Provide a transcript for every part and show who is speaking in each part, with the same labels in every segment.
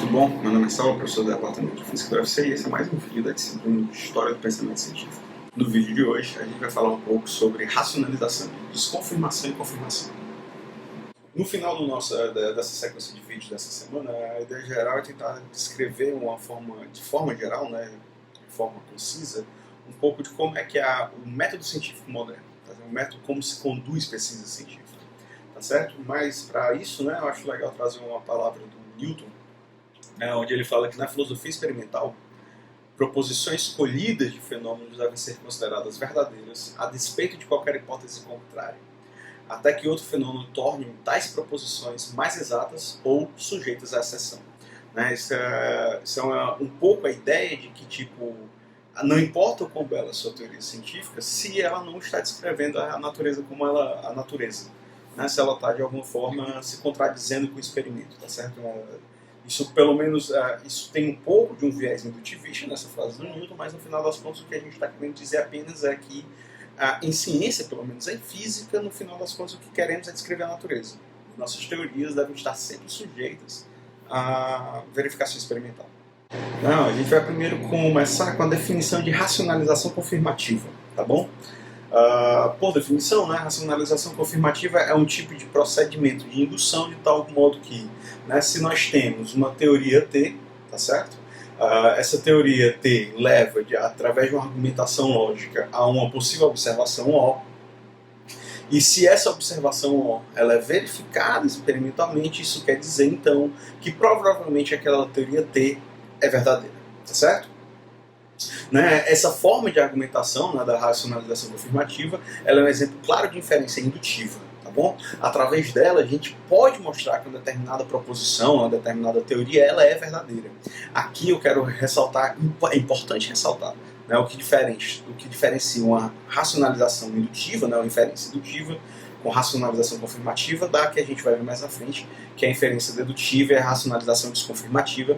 Speaker 1: Tudo bom? Meu nome é Saulo, professor do Departamento de Física da UFC, e esse é mais um vídeo da disciplina de História do Pensamento Científico. No vídeo de hoje, a gente vai falar um pouco sobre racionalização, desconfirmação e confirmação. No final dessa sequência de vídeos dessa semana, a ideia geral é tentar descrever de forma geral, de forma concisa, um pouco de como é que é o método científico moderno, tá? O método como se conduz pesquisa científica, tá certo? Mas para isso, eu acho legal trazer uma palavra do Newton, onde ele fala que na filosofia experimental, proposições escolhidas de fenômenos devem ser consideradas verdadeiras, a despeito de qualquer hipótese contrária, até que outro fenômeno torne tais proposições mais exatas ou sujeitas à exceção. Isso é um pouco a ideia de que, não importa o quão bela a sua teoria científica, se ela não está descrevendo a natureza como a natureza, se ela está, de alguma forma, se contradizendo com o experimento, tá certo? Isso, pelo menos, isso tem um pouco de um viés indutivista nessa frase do Newton, mas no final das contas o que a gente está querendo dizer apenas é que, em ciência, pelo menos em física, no final das contas o que queremos é descrever a natureza. Nossas teorias devem estar sempre sujeitas à verificação experimental. A gente vai primeiro começar com a definição de racionalização confirmativa, tá bom? Por definição, racionalização confirmativa é um tipo de procedimento de indução de tal modo que, se nós temos uma teoria T, tá certo? Essa teoria T leva, através de uma argumentação lógica, a uma possível observação O, e se essa observação O ela é verificada experimentalmente, isso quer dizer, então, que provavelmente aquela teoria T é verdadeira, tá certo? Essa forma de argumentação, da racionalização confirmativa, ela é um exemplo claro de inferência indutiva, tá bom? Através dela, a gente pode mostrar que uma determinada proposição, uma determinada teoria, ela é verdadeira. Aqui eu quero ressaltar, é importante ressaltar, o que diferencia uma racionalização indutiva, uma inferência indutiva, com racionalização confirmativa, da que a gente vai ver mais à frente, que é a inferência dedutiva e a racionalização desconfirmativa.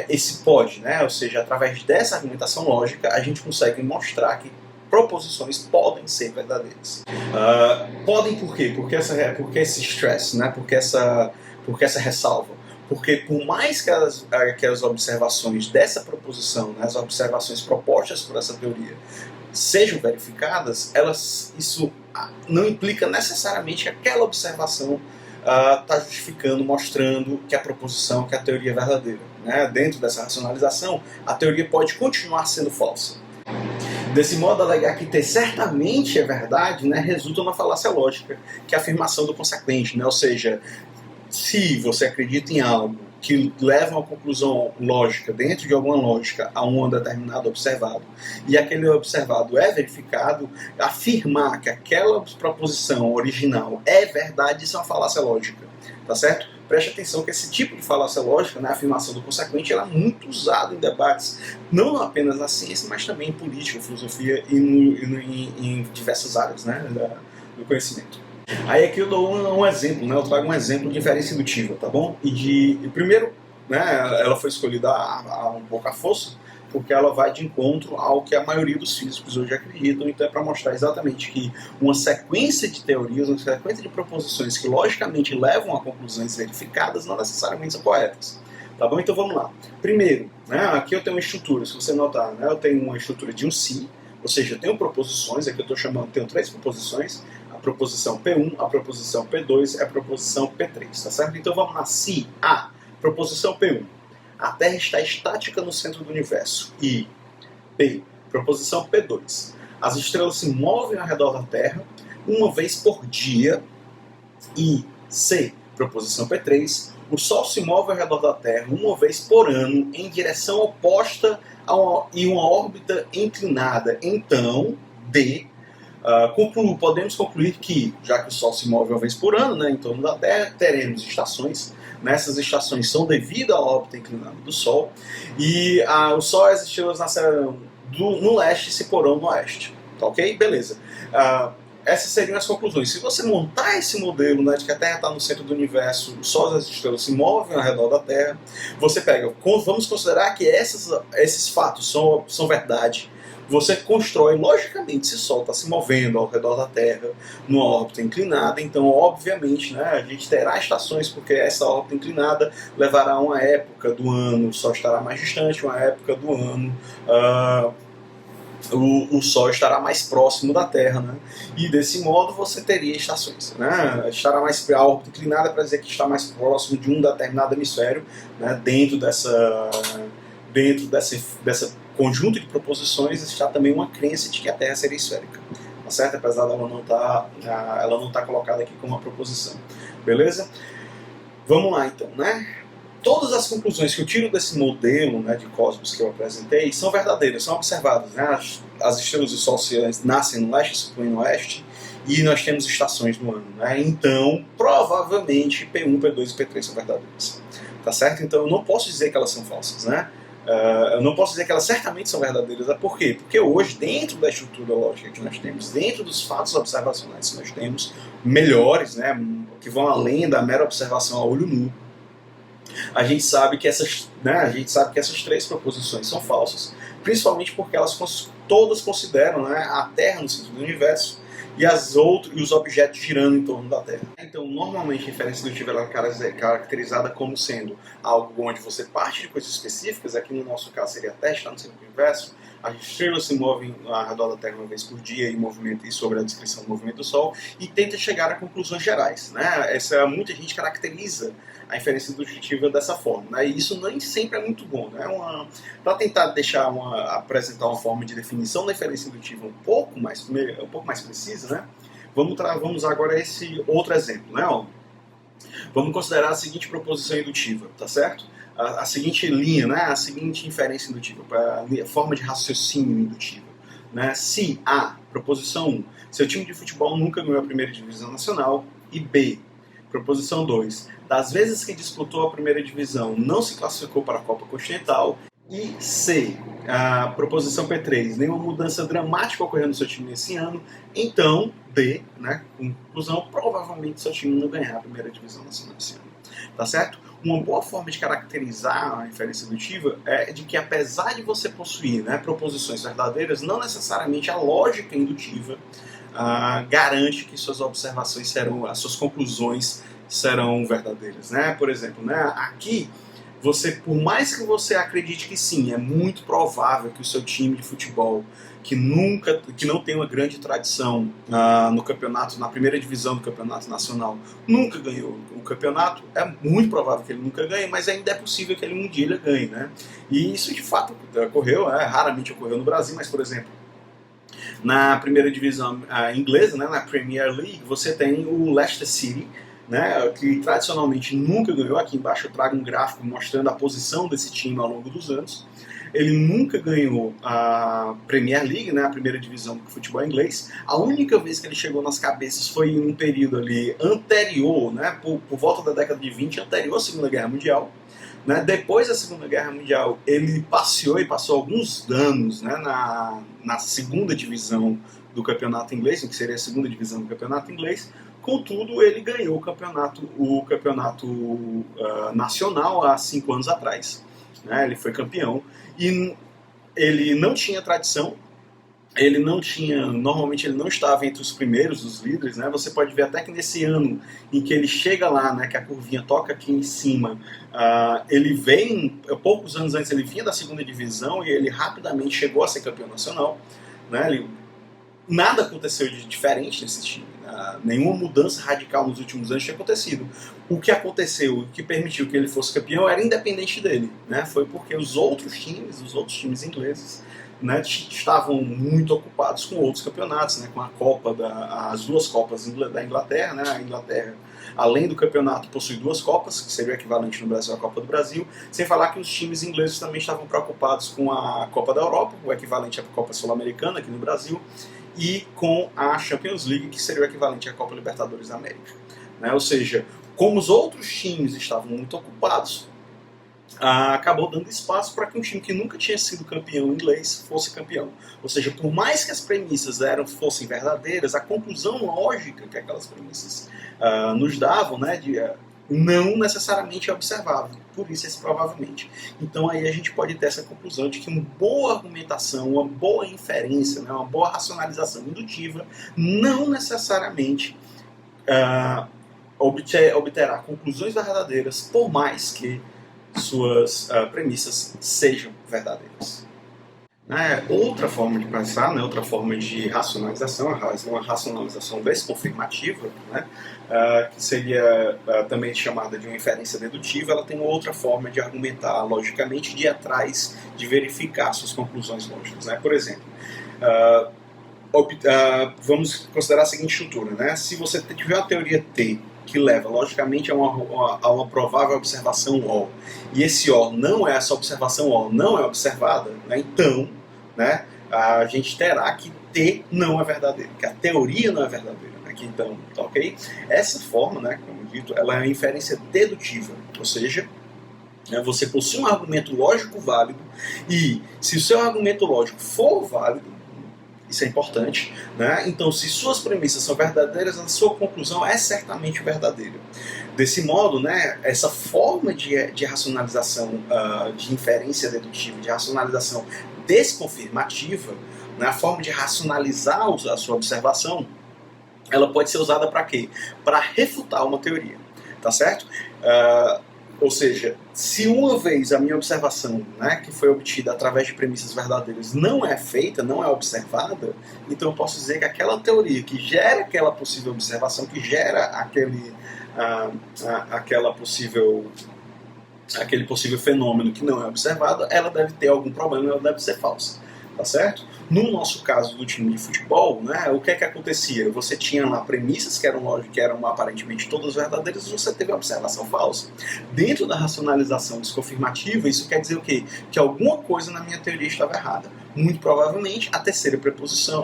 Speaker 1: Esse pode, ou seja, através dessa argumentação lógica, a gente consegue mostrar que proposições podem ser verdadeiras. Podem por quê? Porque esse stress, porque essa ressalva. Porque por mais que as observações dessa proposição, as observações propostas por essa teoria, sejam verificadas, isso não implica necessariamente que aquela observação está justificando, mostrando que a proposição, que a teoria é verdadeira. Dentro dessa racionalização, a teoria pode continuar sendo falsa. Desse modo, alegar que T certamente é verdade, resulta numa falácia lógica, que é a afirmação do consequente. Ou seja, se você acredita em algo que leva a uma conclusão lógica, dentro de alguma lógica, a um determinado observado, e aquele observado é verificado, afirmar que aquela proposição original é verdade, isso é uma falácia lógica, tá certo? Preste atenção que esse tipo de falácia lógica, a afirmação do consequente, ela é muito usada em debates, não apenas na ciência, mas também em política, filosofia e em diversas áreas do conhecimento. Aí aqui eu dou um exemplo, eu trago um exemplo de inferência indutiva, tá bom? E primeiro, ela foi escolhida um pouco a força, porque ela vai de encontro ao que a maioria dos físicos hoje acreditam, então é para mostrar exatamente que uma sequência de teorias, uma sequência de proposições que logicamente levam a conclusões verificadas não necessariamente são corretas. Tá bom? Então vamos lá. Primeiro, aqui eu tenho uma estrutura, se você notar, eu tenho uma estrutura de um si, ou seja, eu tenho proposições, aqui eu estou chamando, tenho três proposições, a proposição P1, a proposição P2 e a proposição P3, tá certo? Então vamos lá, se A, proposição P1, a Terra está estática no centro do universo, e P, proposição P2, as estrelas se movem ao redor da Terra uma vez por dia, e C, proposição P3, o Sol se move ao redor da Terra uma vez por ano em direção oposta e uma órbita inclinada. Então, D, podemos concluir que, já que o Sol se move uma vez por ano, em torno da Terra, teremos estações. Essas estações são devido à órbita inclinada do Sol, e o Sol e as estrelas nascerão no leste e se porão no oeste. Tá ok? Beleza. Essas seriam as conclusões. Se você montar esse modelo, de que a Terra está no centro do universo, o Sol e as estrelas se movem ao redor da Terra, você pega, vamos considerar que esses fatos são verdade, você constrói, logicamente, se o Sol está se movendo ao redor da Terra, numa órbita inclinada, então, obviamente, né, a gente terá estações, porque essa órbita inclinada levará a uma época do ano, o Sol estará mais distante, uma época do ano, o Sol estará mais próximo da Terra, né? E desse modo você teria estações, né? Estará mais a órbita inclinada para dizer que está mais próximo de um determinado hemisfério, né? Dessa conjunto de proposições está também uma crença de que a Terra seria esférica, tá certo? Apesar dela não tá colocada aqui como uma proposição, beleza? Vamos lá então, né? Todas as conclusões que eu tiro desse modelo, né, de cosmos que eu apresentei são verdadeiras, são observadas. Né? As estrelas do Sol nascem no leste e se põem no oeste, e nós temos estações no ano. Né? Então, provavelmente, P1, P2 e P3 são verdadeiras. Tá certo? Então, eu não posso dizer que elas são falsas. Né? Eu não posso dizer que elas certamente são verdadeiras. Por quê? Porque hoje, dentro da estrutura lógica que nós temos, dentro dos fatos observacionais que nós temos, melhores, né, que vão além da mera observação a olho nu, a gente sabe que essas três proposições são falsas, principalmente porque elas todas consideram, né, a Terra no centro do universo e os objetos girando em torno da Terra. Então, normalmente a inferência indutiva é caracterizada como sendo algo onde você parte de coisas específicas, aqui no nosso caso seria a Terra está no centro do universo, as estrelas se movem ao redor da Terra uma vez por dia e sobre a descrição do movimento do Sol, e tenta chegar a conclusões gerais. Né? Muita gente caracteriza a inferência indutiva dessa forma. Né? E isso nem sempre é muito bom. Né? Para tentar apresentar uma forma de definição da inferência indutiva um pouco mais precisa, né? Vamos usar agora esse outro exemplo. Né? Vamos considerar a seguinte proposição indutiva, tá certo? A seguinte linha, né? A seguinte inferência indutiva, a forma de raciocínio indutivo. Né? Se A, proposição 1, seu time de futebol nunca ganhou a primeira divisão nacional, e B, proposição 2, das vezes que disputou a primeira divisão não se classificou para a Copa Continental, e C, a proposição P3, nenhuma mudança dramática ocorreu no seu time nesse ano, então D, né, conclusão, provavelmente seu time não ganhará a primeira divisão nacional esse ano. Tá certo? Uma boa forma de caracterizar a inferência indutiva é de que, apesar de você possuir, né, proposições verdadeiras, não necessariamente a lógica indutiva garante que suas observações as suas conclusões serão verdadeiras. Né? Por exemplo, né, aqui, por mais que você acredite que sim, é muito provável que o seu time de futebol, que não tem uma grande tradição no campeonato, na primeira divisão do campeonato nacional, nunca ganhou o campeonato, é muito provável que ele nunca ganhe, mas ainda é possível que ele um dia ele ganhe. Né? E isso de fato ocorreu, raramente ocorreu no Brasil, mas, por exemplo, na primeira divisão inglesa, né, na Premier League, você tem o Leicester City, né, que tradicionalmente nunca ganhou. Aqui embaixo eu trago um gráfico mostrando a posição desse time ao longo dos anos. Ele nunca ganhou a Premier League, né, a primeira divisão do futebol inglês. A única vez que ele chegou nas cabeças foi em um período ali anterior, né, por volta da década de 20, anterior à Segunda Guerra Mundial. Né? Depois da Segunda Guerra Mundial, ele passou alguns anos, né, na segunda divisão do campeonato inglês, que seria a segunda divisão do campeonato inglês. Contudo, ele ganhou o campeonato nacional há 5 anos atrás. Né? Ele foi campeão e ele não tinha tradição. Normalmente ele não estava entre os primeiros, os líderes, né? Você pode ver até que nesse ano em que ele chega lá, né, que a curvinha toca aqui em cima, poucos anos antes ele vinha da segunda divisão e ele rapidamente chegou a ser campeão nacional. Né? Nada aconteceu de diferente nesse time. Nenhuma mudança radical nos últimos anos tinha acontecido. O que aconteceu, o que permitiu que ele fosse campeão era independente dele. Né? Foi porque os outros times ingleses, né, estavam muito ocupados com outros campeonatos, né, com as duas Copas da Inglaterra. Né, a Inglaterra, além do campeonato, possui 2 Copas, que seria o equivalente no Brasil à Copa do Brasil, sem falar que os times ingleses também estavam preocupados com a Copa da Europa, o equivalente à Copa Sul-Americana aqui no Brasil, e com a Champions League, que seria o equivalente à Copa Libertadores da América. Né, ou seja, como os outros times estavam muito ocupados, acabou dando espaço para que um time que nunca tinha sido campeão inglês fosse campeão. Ou seja, por mais que as premissas fossem verdadeiras, a conclusão lógica que aquelas premissas nos davam, né, não necessariamente é observável, por isso esse provavelmente. Então aí a gente pode ter essa conclusão de que uma boa argumentação, uma boa inferência, né, uma boa racionalização indutiva não necessariamente obterá conclusões verdadeiras, por mais que suas premissas sejam verdadeiras. Outra forma de pensar, né, outra forma de racionalização, uma racionalização desconfirmativa, né, que seria também chamada de uma inferência dedutiva, ela tem outra forma de argumentar logicamente, de ir atrás, de verificar suas conclusões lógicas. Né? Por exemplo, vamos considerar a seguinte estrutura. Né? Se você tiver uma teoria T que leva, logicamente, a uma provável observação O, e esse O não é, essa observação O não é observada, né? Então, né, a gente terá que T não é verdadeiro, que a teoria não é verdadeira. Né? Que, então, tá ok? Essa forma, né, como dito, ela é uma inferência dedutiva, ou seja, você possui um argumento lógico válido, e se o seu argumento lógico for válido, isso é importante, né? Então, se suas premissas são verdadeiras, a sua conclusão é certamente verdadeira. Desse modo, né, essa forma de racionalização, de inferência dedutiva, de racionalização desconfirmativa, né, a forma de racionalizar a sua observação, ela pode ser usada para quê? Para refutar uma teoria, tá certo? Ou seja, se uma vez a minha observação, né, que foi obtida através de premissas verdadeiras, não é feita, não é observada, então eu posso dizer que aquela teoria que gera aquela possível observação, que gera aquele possível fenômeno que não é observado, ela deve ter algum problema, ela deve ser falsa. Tá certo? No nosso caso do time de futebol, né, o que é que acontecia? Você tinha lá premissas que eram aparentemente todas verdadeiras, e você teve a observação falsa. Dentro da racionalização desconfirmativa, isso quer dizer o quê? Que alguma coisa na minha teoria estava errada. Muito provavelmente a terceira proposição,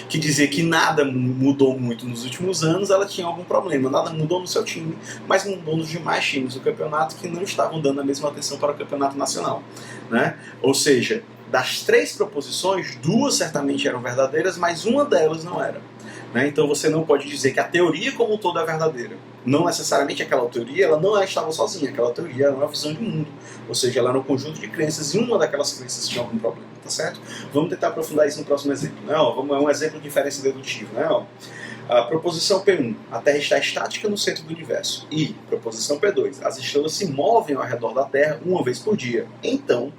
Speaker 1: que dizia que nada mudou muito nos últimos anos, ela tinha algum problema. Nada mudou no seu time, mas mudou nos demais times do campeonato que não estavam dando a mesma atenção para o campeonato nacional. Né? Ou seja, das 3 proposições, 2 certamente eram verdadeiras, mas uma delas não era. Né? Então você não pode dizer que a teoria como um todo é verdadeira. Não necessariamente aquela teoria, ela não estava sozinha. Aquela teoria era uma visão de mundo. Ou seja, ela era um conjunto de crenças e uma daquelas crenças tinha algum problema. Tá certo? Vamos tentar aprofundar isso no próximo exemplo. Né? É um exemplo de inferência dedutiva. Né? A proposição P1, a Terra está estática no centro do universo. E, proposição P2, as estrelas se movem ao redor da Terra uma vez por dia. Então,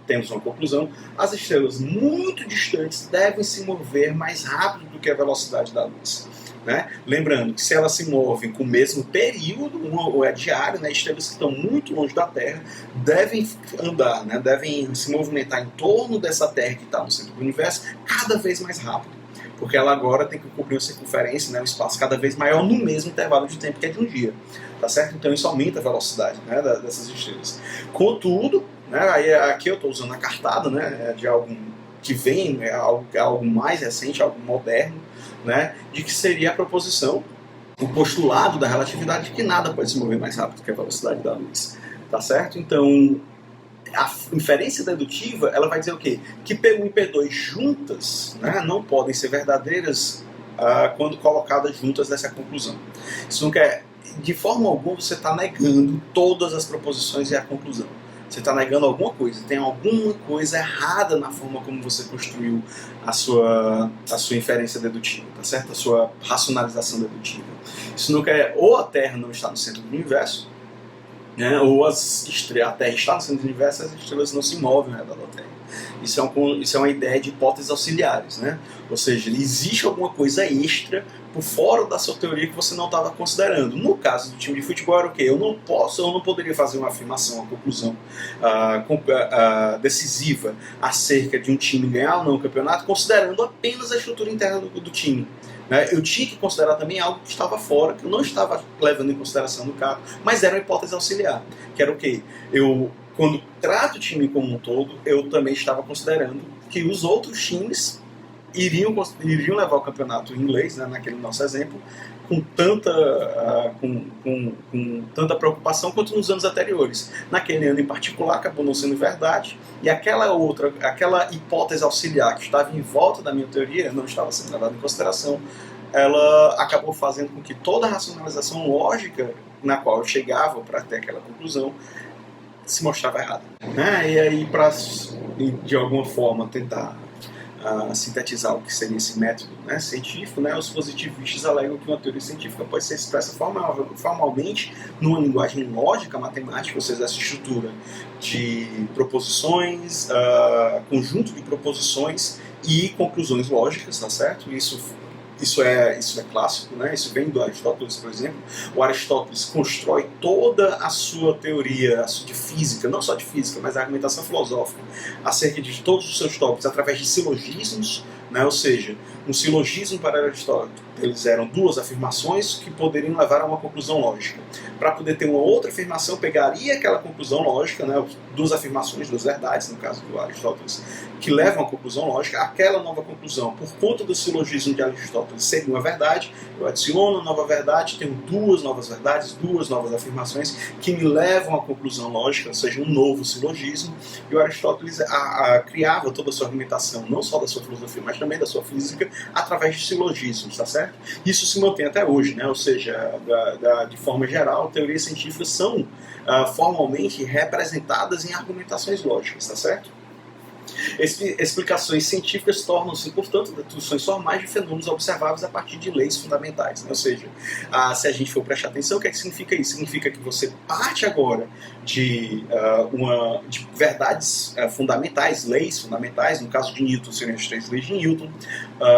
Speaker 1: temos uma conclusão, as estrelas muito distantes devem se mover mais rápido do que a velocidade da luz. Né? Lembrando que se elas se movem com o mesmo período, ou é diário, né? Estrelas que estão muito longe da Terra devem andar, né? Devem se movimentar em torno dessa Terra que está no centro do universo cada vez mais rápido, porque ela agora tem que cobrir uma circunferência, né? Um espaço cada vez maior no mesmo intervalo de tempo que é de um dia. Tá certo? Então isso aumenta a velocidade, né, dessas estrelas. Contudo, né, aí aqui eu estou usando a cartada, né, de algo que vem, algo mais recente, algo moderno, né, de que seria a proposição, o postulado da relatividade de que nada pode se mover mais rápido que a velocidade da luz. Tá certo? Então, a inferência dedutiva, ela vai dizer o quê? Que P1 e P2 juntas, né, não podem ser verdadeiras quando colocadas juntas nessa conclusão. Isso não quer, de forma alguma, você está negando todas as proposições e a conclusão. Você está negando alguma coisa, tem alguma coisa errada na forma como você construiu a sua inferência dedutiva, tá certo? A sua racionalização dedutiva. Isso não quer, ou a Terra não está no centro do universo, né, ou a Terra está no centro do universo e as estrelas não se movem ao redor da Terra. Isso é uma ideia de hipóteses auxiliares, né? Ou seja, existe alguma coisa extra por fora da sua teoria que você não estava considerando. No caso do time de futebol era o quê? Eu não poderia fazer uma afirmação, uma conclusão decisiva acerca de um time ganhar ou não o campeonato, considerando apenas a estrutura interna do time. Né? Eu tinha que considerar também algo que estava fora, que eu não estava levando em consideração no caso, mas era uma hipótese auxiliar, que era o quê? Quando trato o time como um todo, eu também estava considerando que os outros times iriam levar o campeonato inglês, né, naquele nosso exemplo, com tanta preocupação quanto nos anos anteriores. Naquele ano em particular, acabou não sendo verdade, e aquela hipótese auxiliar que estava em volta da minha teoria não estava sendo levada em consideração ela acabou fazendo com que toda a racionalização lógica na qual eu chegava para ter aquela conclusão se mostrava errada. E aí, para de alguma forma tentar sintetizar o que seria esse método científico, os positivistas alegam que uma teoria científica pode ser expressa formalmente numa linguagem lógica, matemática, ou seja, essa estrutura de proposições, conjunto de proposições e conclusões lógicas, tá certo? Isso é clássico, isso vem do Aristóteles, por exemplo. O Aristóteles constrói toda a sua teoria de física, não só de física, mas da argumentação filosófica, acerca de todos os seus tópicos, através de silogismos, ou seja, um silogismo para Aristóteles eram duas afirmações que poderiam levar a uma conclusão lógica. Para poder ter uma outra afirmação, pegaria aquela conclusão lógica, duas afirmações, duas verdades, no caso do Aristóteles, que levam à conclusão lógica. Aquela nova conclusão, por conta do silogismo de Aristóteles, seria uma verdade. Eu adiciono uma nova verdade, tenho duas novas verdades, duas novas afirmações que me levam à conclusão lógica, ou seja, um novo silogismo. E o Aristóteles criava toda a sua argumentação, não só da sua filosofia, mas também da sua física, através de silogismos, tá certo? Isso se mantém até hoje, ou seja, de forma geral, teorias científicas são formalmente representadas em argumentações lógicas, tá certo? Explicações científicas tornam-se, portanto, deduções formais de fenômenos observáveis a partir de leis fundamentais. Ou seja, se a gente for prestar atenção, o que é que significa isso? Significa que você parte agora de verdades fundamentais, leis fundamentais. No caso de Newton, seriam as 3 leis de Newton.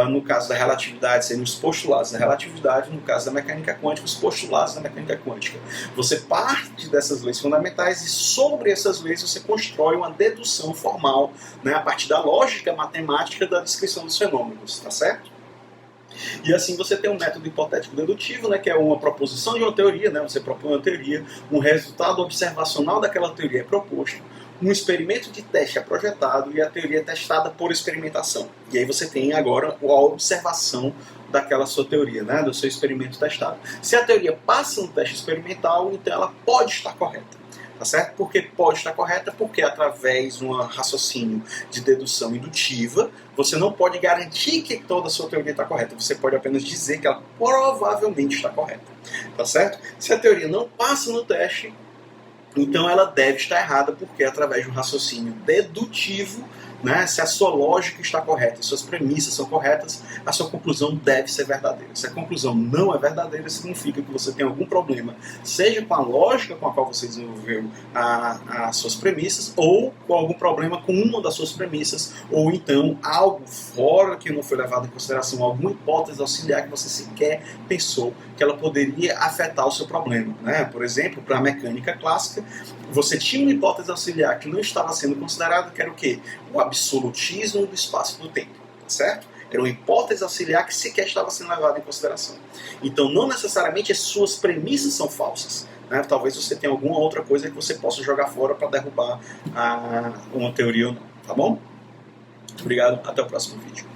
Speaker 1: No caso da relatividade, seriam os postulados da relatividade. No caso da mecânica quântica, os postulados da mecânica quântica. Você parte dessas leis fundamentais e sobre essas leis você constrói uma dedução formal, a partir da lógica matemática da descrição dos fenômenos, tá certo? E assim você tem um método hipotético dedutivo, que é uma proposição de uma teoria, você propõe uma teoria, um resultado observacional daquela teoria é proposto, um experimento de teste é projetado e a teoria é testada por experimentação. E aí você tem agora a observação daquela sua teoria, do seu experimento testado. Se a teoria passa no teste experimental, então ela pode estar correta. Tá certo? Porque pode estar correta, porque através de um raciocínio de dedução indutiva, você não pode garantir que toda a sua teoria está correta. Você pode apenas dizer que ela provavelmente está correta. Tá certo? Se a teoria não passa no teste, então ela deve estar errada, porque através de um raciocínio dedutivo, se a sua lógica está correta, suas premissas são corretas, a sua conclusão deve ser verdadeira. Se a conclusão não é verdadeira, significa que você tem algum problema, seja com a lógica com a qual você desenvolveu as suas premissas, ou com algum problema com uma das suas premissas, ou então algo fora que não foi levado em consideração, alguma hipótese auxiliar que você sequer pensou que ela poderia afetar o seu problema. Por exemplo, para a mecânica clássica, você tinha uma hipótese auxiliar que não estava sendo considerada, que era o quê? O absolutismo do espaço e do tempo, tá certo? Era uma hipótese auxiliar que sequer estava sendo levada em consideração. Então, não necessariamente as suas premissas são falsas. Talvez você tenha alguma outra coisa que você possa jogar fora para derrubar uma teoria ou não, tá bom? Obrigado, até o próximo vídeo.